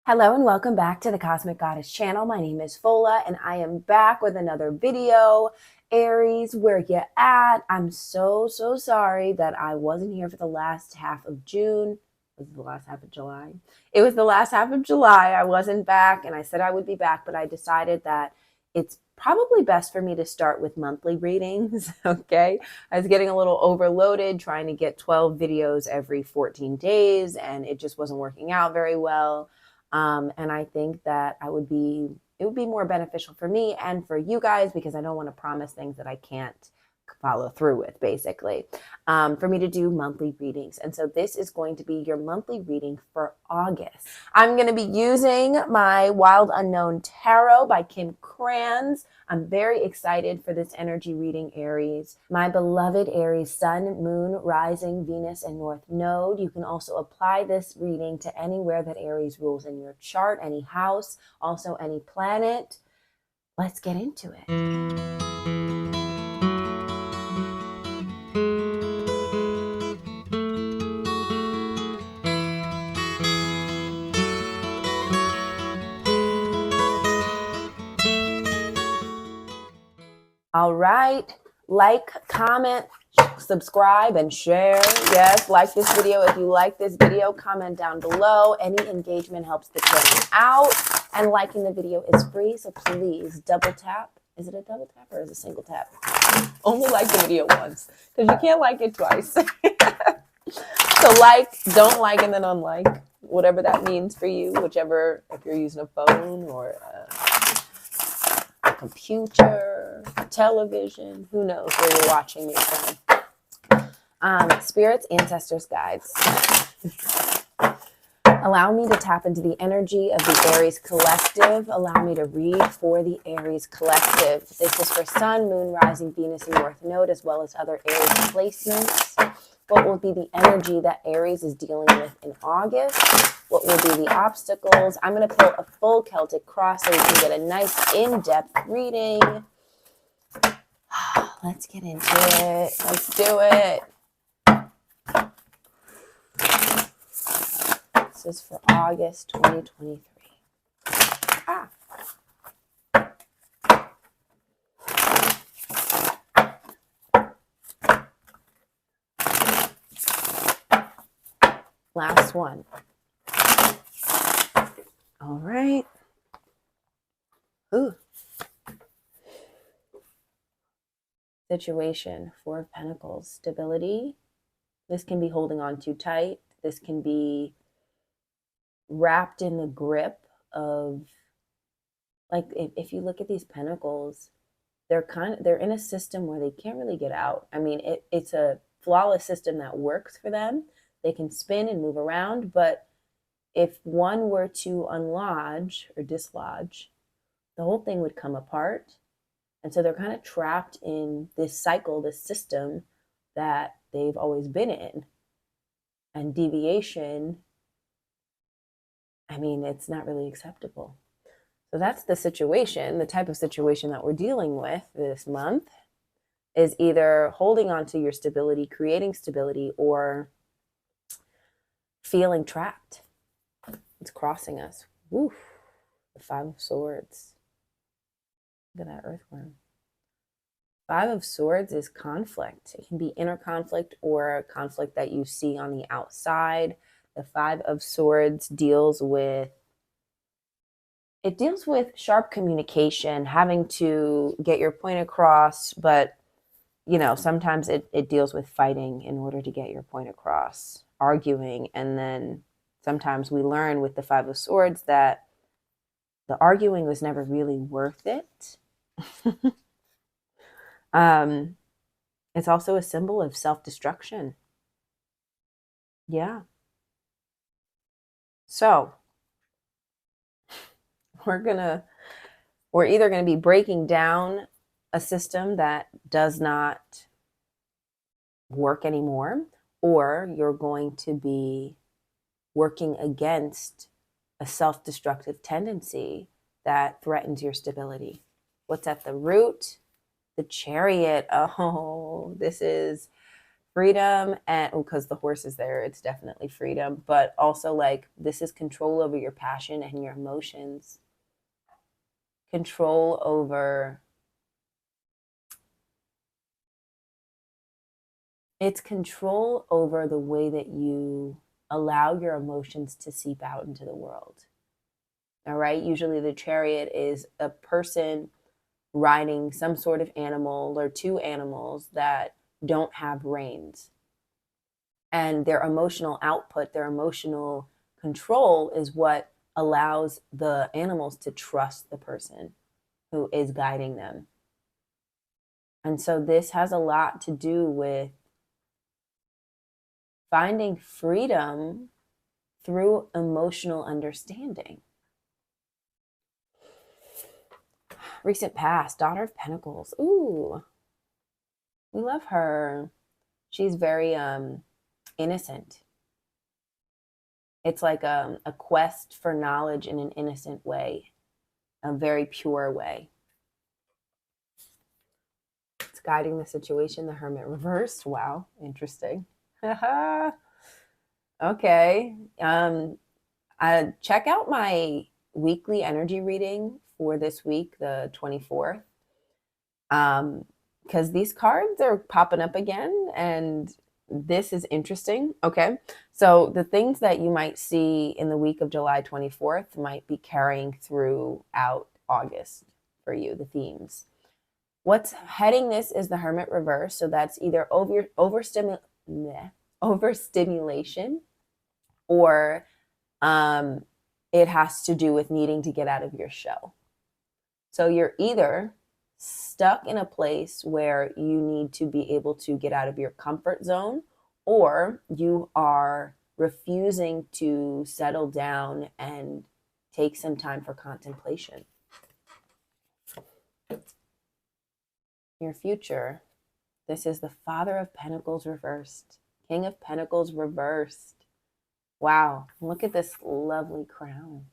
Hello and welcome back to the Cosmic Goddess channel. My name is Fola and I am back with another video. Aries, where you at? I'm so sorry that I wasn't here for the last half of June. Was it the last half of July? It was the last half of July. I wasn't back and I said I would be back, but I decided that it's probably best for me to start with monthly readings, okay? I was getting a little overloaded trying to get 12 videos every 14 days and it just wasn't working out very well. And I think that it would be more beneficial for me and for you guys because I don't want to promise things that I can't follow through with, basically, for me to do monthly readings. And so this is going to be your monthly reading for August. I'm going to be using my Wild Unknown Tarot by Krans. I'm very excited for this energy reading, Aries. My beloved Aries, Sun, Moon, Rising, Venus, and North Node. You can also apply this reading to anywhere that Aries rules in your chart, any house, also any planet. Let's get into it. All right, like, comment, subscribe, and share. Yes, like this video. If you like this video, comment down below. Any engagement helps the channel out. And liking the video is free, so please double tap. Is it a double tap or is it a single tap? Only like the video once, because you can't like it twice. So like, don't like, and then unlike. Whatever that means for you, whichever, if you're using a phone or a computer, television, who knows where you're watching me from. Spirits, ancestors, guides. Allow me to tap into the energy of the Aries Collective. Allow me to read for the Aries Collective. This is for Sun, Moon, Rising, Venus, and North Node, as well as other Aries placements. What will be the energy that Aries is dealing with in August? What will be the obstacles? I'm going to pull a full Celtic cross so you can get a nice in-depth reading. Let's get into it. Let's do it. This is for August 2023. Last one. All right. Ooh. Situation, Four of Pentacles, stability. This can be holding on too tight. This can be wrapped in the grip of, like, if you look at these pentacles, they're in a system where they can't really get out. I mean, it's a flawless system that works for them. They can spin and move around, but if one were to unlodge or dislodge, the whole thing would come apart. And so they're kind of trapped in this cycle, this system that they've always been in. And deviation, I mean, it's not really acceptable. So that's the situation, the type of situation that we're dealing with this month is either holding on to your stability, creating stability, or feeling trapped. It's crossing us. Woof. The Five of Swords. Look at that earthworm. Five of Swords is conflict. It can be inner conflict or conflict that you see on the outside. The Five of Swords deals with sharp communication, having to get your point across, but sometimes it deals with fighting in order to get your point across, arguing, and then sometimes we learn with the Five of Swords that the arguing was never really worth it. It's also a symbol of self-destruction. Yeah. So we're either going to be breaking down a system that does not work anymore, or you're going to be working against a self-destructive tendency that threatens your stability. What's at the root? The Chariot. Oh, this is freedom, and because the horse is there, it's definitely freedom, but also like this is control over your passion and your emotions, control over, it's control over the way that you allow your emotions to seep out into the world. All right, usually the chariot is a person riding some sort of animal or two animals that don't have reins. And their emotional output, their emotional control is what allows the animals to trust the person who is guiding them. And so this has a lot to do with finding freedom through emotional understanding. Recent past, Daughter of Pentacles. Ooh, we love her. She's very innocent. It's like a quest for knowledge in an innocent way, a very pure way. It's guiding the situation, the Hermit reversed. Wow, interesting. Okay. Check out my weekly energy reading for this week, the 24th. Because these cards are popping up again, and this is interesting. Okay. So the things that you might see in the week of July 24th might be carrying throughout August for you, the themes. What's heading this is the Hermit reverse. So that's either overstimulation, or it has to do with needing to get out of your shell. So you're either stuck in a place where you need to be able to get out of your comfort zone, or you are refusing to settle down and take some time for contemplation. Your future, this is the Father of Pentacles reversed, King of Pentacles reversed. Wow, look at this lovely crown.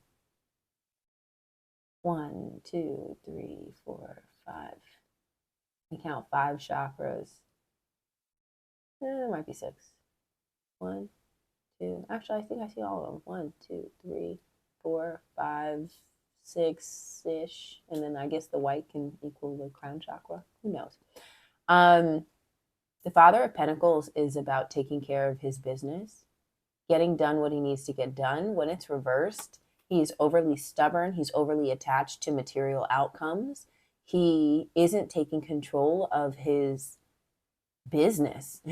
1, 2, 3, 4, 5. I count 5 chakras. There might be 6. 1, 2. Actually, I think I see all of them. 1, 2, 3, 4, 5, 6-ish. And then I guess the white can equal the crown chakra. Who knows? The Father of Pentacles is about taking care of his business, getting done what he needs to get done. When it's reversed, he's overly stubborn. He's overly attached to material outcomes. He isn't taking control of his business.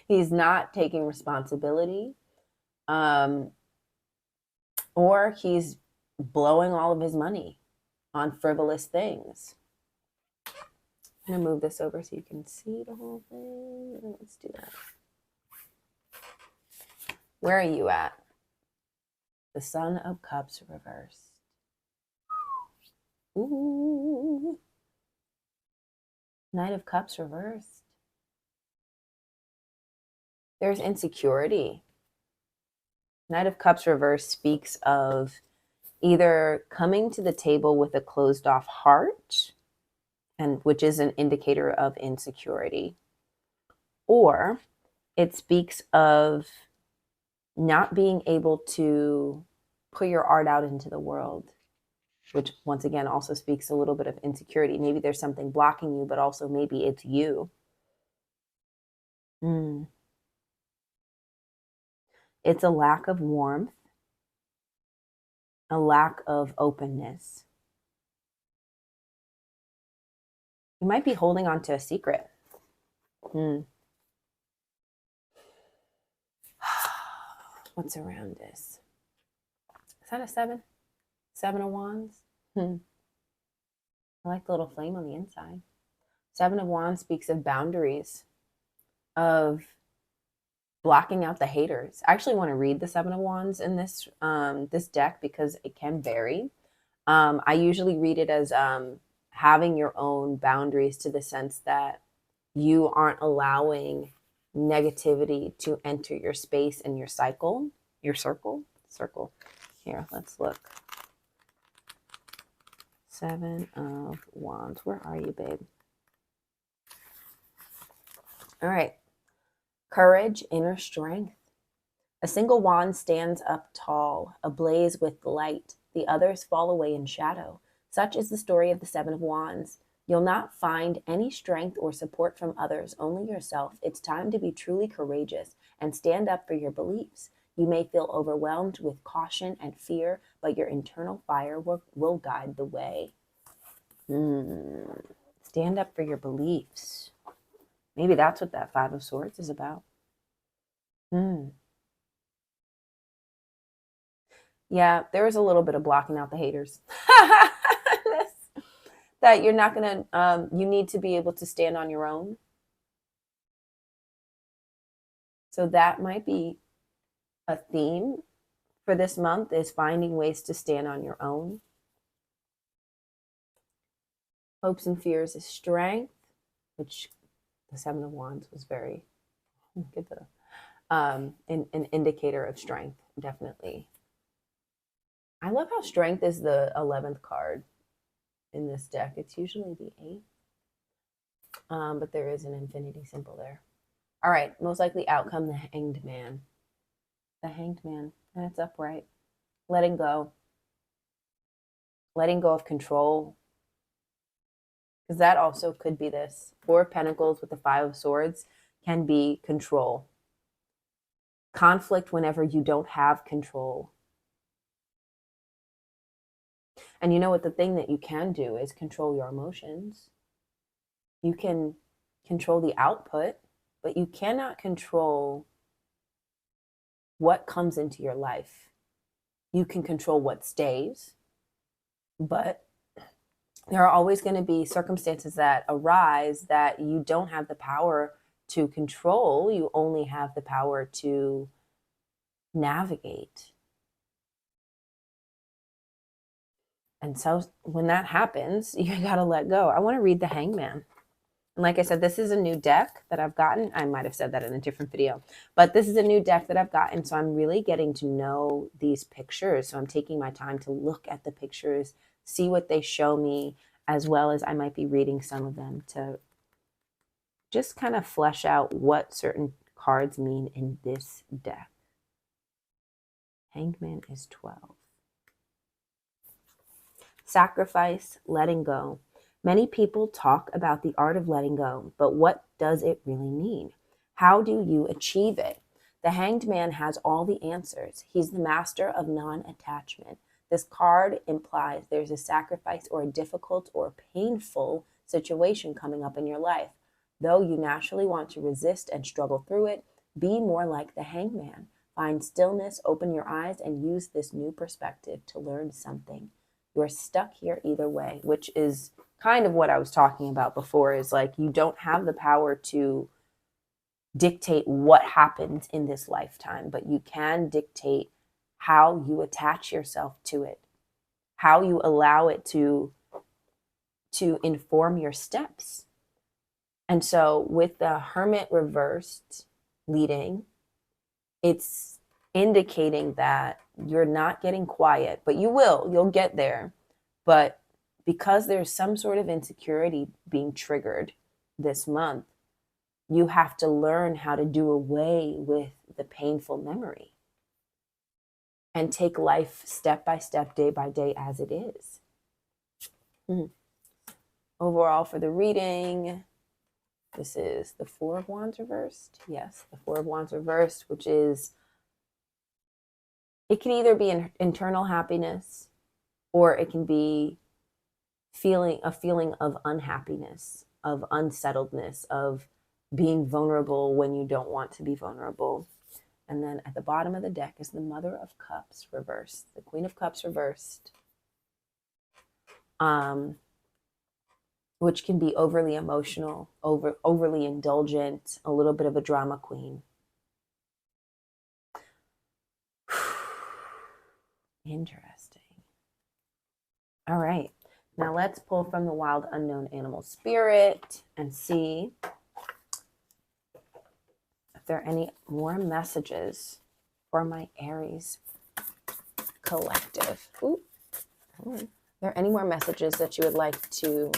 He's not taking responsibility. Or he's blowing all of his money on frivolous things. I'm going to move this over so you can see the whole thing. Let's do that. Where are you at? The Son of Cups reversed. Ooh. Knight of Cups reversed. There's insecurity. Knight of Cups reversed speaks of either coming to the table with a closed off heart, and which is an indicator of insecurity, or it speaks of not being able to put your art out into the world, which once again also speaks a little bit of insecurity. Maybe there's something blocking you, but also maybe it's you. It's a lack of warmth, a lack of openness. You might be holding on to a secret. What's around this? Is that a 7? 7 of Wands? I like the little flame on the inside. 7 of Wands speaks of boundaries, of blocking out the haters. I actually want to read the 7 of Wands in this this deck because it can vary. I usually read it as having your own boundaries, to the sense that you aren't allowing negativity to enter your space and your cycle, your circle. Here, let's look. 7 of Wands. Where are you, babe? All right. Courage, inner strength. A single wand stands up tall, ablaze with light. The others fall away in shadow. Such is the story of the Seven of Wands. You'll not find any strength or support from others, only yourself. It's time to be truly courageous and stand up for your beliefs. You may feel overwhelmed with caution and fear, but your internal fire will guide the way. Stand up for your beliefs. Maybe that's what that Five of Swords is about. Yeah, there is a little bit of blocking out the haters. That you're not going to, you need to be able to stand on your own. So that might be a theme for this month, is finding ways to stand on your own. Hopes and fears is strength, which the Seven of Wands was very good. An indicator of strength, definitely. I love how strength is the 11th card in this deck. It's usually the 8th, but there is an infinity symbol there. All right, most likely outcome, the Hanged Man. The Hanged Man, and it's upright. Letting go. Letting go of control. Because that also could be this. Four of Pentacles with the Five of Swords can be control. Conflict whenever you don't have control. And you know what? The thing that you can do is control your emotions. You can control the output, but you cannot control what comes into your life. You can control what stays, but there are always going to be circumstances that arise that you don't have the power to control. You only have the power to navigate. And so when that happens, you got to let go. I want to read the Hangman. And like I said, this is a new deck that I've gotten. I might have said that in a different video, but this is a new deck that I've gotten. So I'm really getting to know these pictures. So I'm taking my time to look at the pictures, see what they show me, as well as I might be reading some of them to just kind of flesh out what certain cards mean in this deck. Hangman is 12. Sacrifice, letting go. Many people talk about the art of letting go, but what does it really mean? How do you achieve it? The Hanged Man has all the answers. He's the master of non-attachment. This card implies there's a sacrifice or a difficult or painful situation coming up in your life. Though you naturally want to resist and struggle through it, be more like the Hanged Man. Find stillness, open your eyes, and use this new perspective to learn something. You're stuck here either way, which is kind of what I was talking about before, is like you don't have the power to dictate what happens in this lifetime, but you can dictate how you attach yourself to it, how you allow it to inform your steps. And so with the Hermit reversed leading, it's indicating that you're not getting quiet, but you'll get there. But because there's some sort of insecurity being triggered this month, you have to learn how to do away with the painful memory and take life step by step, day by day as it is. Overall for the reading, this is the Four of Wands reversed. Yes, the Four of Wands reversed, which is, it can either be an internal happiness or it can be a feeling of unhappiness, of unsettledness, of being vulnerable when you don't want to be vulnerable. And then at the bottom of the deck is the Mother of Cups reversed, the Queen of Cups reversed, which can be overly emotional, overly indulgent, a little bit of a drama queen. Interesting. All right. Now let's pull from the Wild Unknown Animal Spirit and see if there are any more messages for my Aries Collective. Ooh. Are there any more messages that you would like to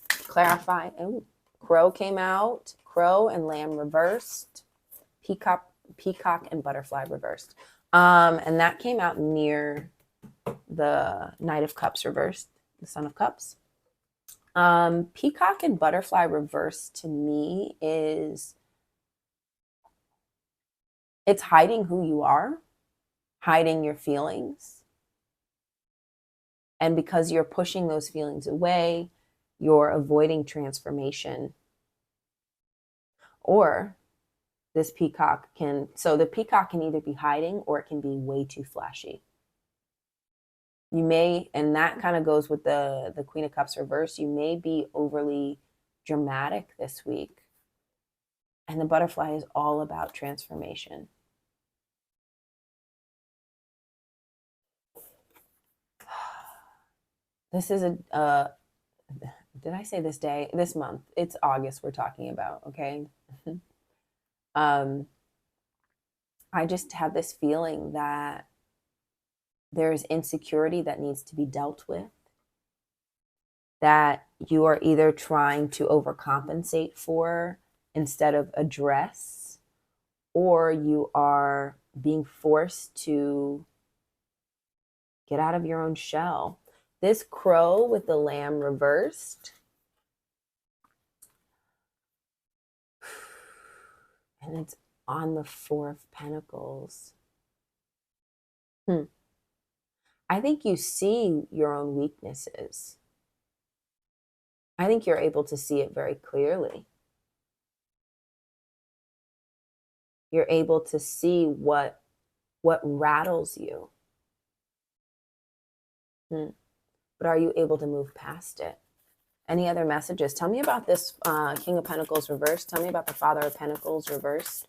clarify? Oh, Crow came out. Crow and Lamb reversed. Peacock and butterfly reversed. And that came out near the Knight of Cups reversed, the Son of Cups. Peacock and butterfly reversed to me is, it's hiding who you are, hiding your feelings. And because you're pushing those feelings away, you're avoiding transformation. Or this peacock can, so the peacock can either be hiding or it can be way too flashy. You may, and that kind of goes with the Queen of Cups reverse, you may be overly dramatic this week. And the butterfly is all about transformation. This is did I say this day? This month. It's August we're talking about, okay? I just have this feeling that there's insecurity that needs to be dealt with, that you are either trying to overcompensate for instead of address, or you are being forced to get out of your own shell. This crow with the lamb reversed, and it's on the Four of Pentacles. I think you see your own weaknesses. I think you're able to see it very clearly. You're able to see what rattles you. But are you able to move past it? Any other messages? Tell me about this King of Pentacles reversed. Tell me about the Father of Pentacles reversed.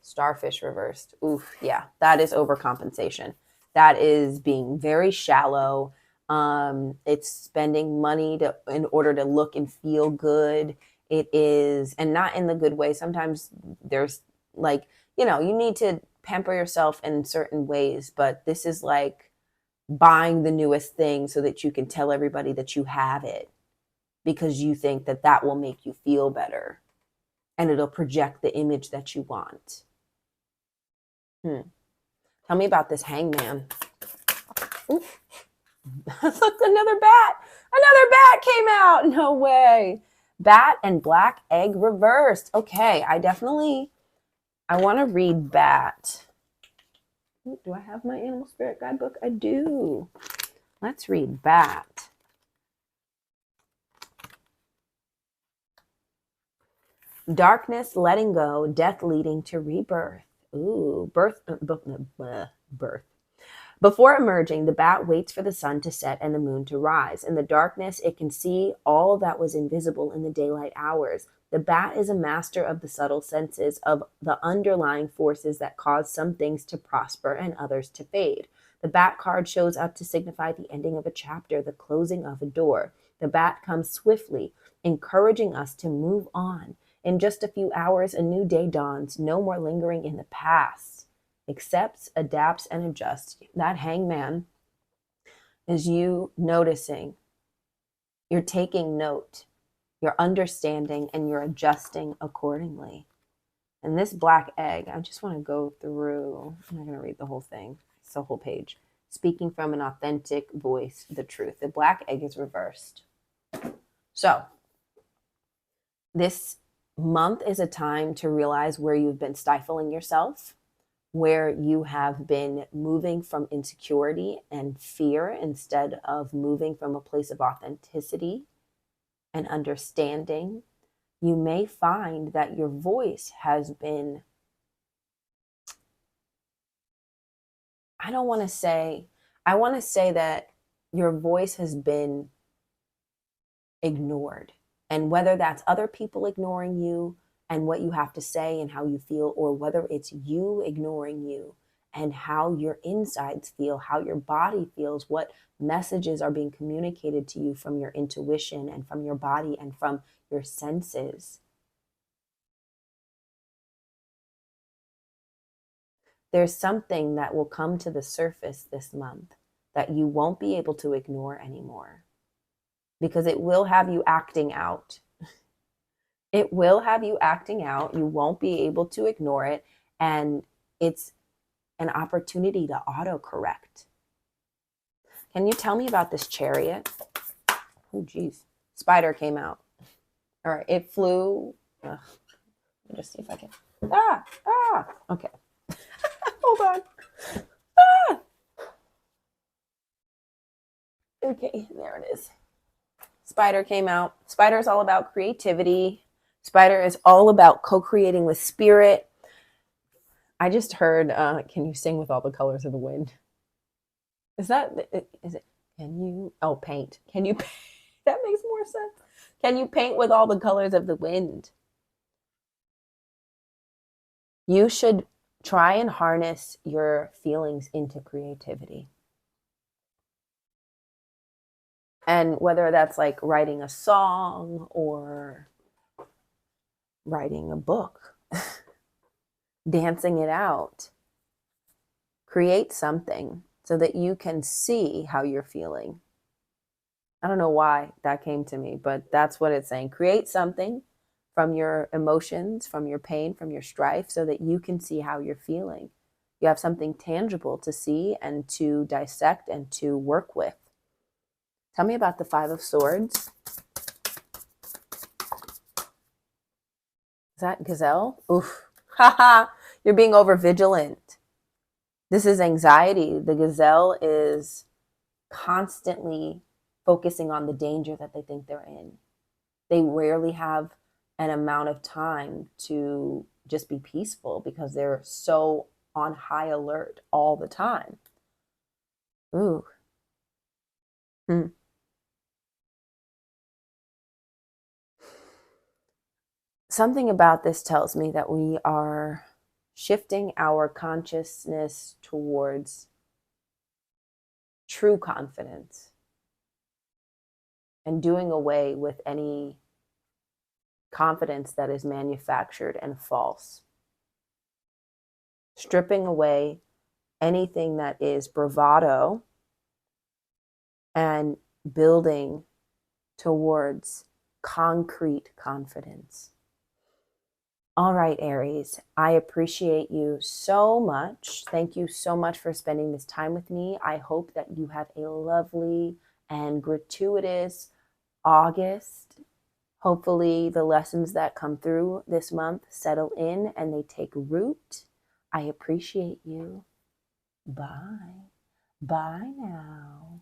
Starfish reversed. Oof, yeah, that is overcompensation. That is being very shallow. It's spending money in order to look and feel good. It is, and not in the good way. Sometimes there's like, you need to pamper yourself in certain ways, but this is like buying the newest thing so that you can tell everybody that you have it because you think that that will make you feel better and it'll project the image that you want. Tell me about this Hangman. Look, another bat. Another bat came out. No way. Bat and black egg reversed. Okay, I want to read bat. Do I have my animal spirit guidebook? I do. Let's read bat. Darkness, letting go, death leading to rebirth. Ooh, birth. Before emerging, the bat waits for the sun to set and the moon to rise. In the darkness, it can see all that was invisible in the daylight hours. The bat is a master of the subtle senses, of the underlying forces that cause some things to prosper and others to fade. The bat card shows up to signify the ending of a chapter, the closing of a door. The bat comes swiftly, encouraging us to move on. In just a few hours, a new day dawns, no more lingering in the past. Accepts, adapts, and adjusts. That Hangman is you noticing. You're taking note. You're understanding, and you're adjusting accordingly. And this black egg, I just want to go through. I'm not going to read the whole thing. It's the whole page. Speaking from an authentic voice, the truth. The black egg is reversed. So, this month is a time to realize where you've been stifling yourself, where you have been moving from insecurity and fear instead of moving from a place of authenticity and understanding. You may find that your voice has been, I want to say that your voice has been ignored. And whether that's other people ignoring you and what you have to say and how you feel, or whether it's you ignoring you and how your insides feel, how your body feels, what messages are being communicated to you from your intuition and from your body and from your senses. There's something that will come to the surface this month that you won't be able to ignore anymore, because it will have you acting out. It will have you acting out. You won't be able to ignore it. And it's an opportunity to autocorrect. Can you tell me about this chariot? Oh, geez. Spider came out. All right. It flew. Let me just see if I can. Okay. Hold on. Okay, there it is. Spider came out. Spider is all about creativity. Spider is all about co-creating with spirit. I just heard, can you sing with all the colors of the wind? Is it, can you, oh, paint. Can you, that makes more sense. Can you paint with all the colors of the wind? You should try and harness your feelings into creativity. And whether that's like writing a song or writing a book, dancing it out, create something so that you can see how you're feeling. I don't know why that came to me, but that's what it's saying. Create something from your emotions, from your pain, from your strife, so that you can see how you're feeling. You have something tangible to see and to dissect and to work with. Tell me about the Five of Swords. Is that gazelle? Oof. Haha. You're being over vigilant. This is anxiety. The gazelle is constantly focusing on the danger that they think they're in. They rarely have an amount of time to just be peaceful because they're so on high alert all the time. Ooh. Something about this tells me that we are shifting our consciousness towards true confidence and doing away with any confidence that is manufactured and false. Stripping away anything that is bravado and building towards concrete confidence. All right, Aries, I appreciate you so much. Thank you so much for spending this time with me. I hope that you have a lovely and gratuitous August. Hopefully the lessons that come through this month settle in and they take root. I appreciate you. Bye. Bye now.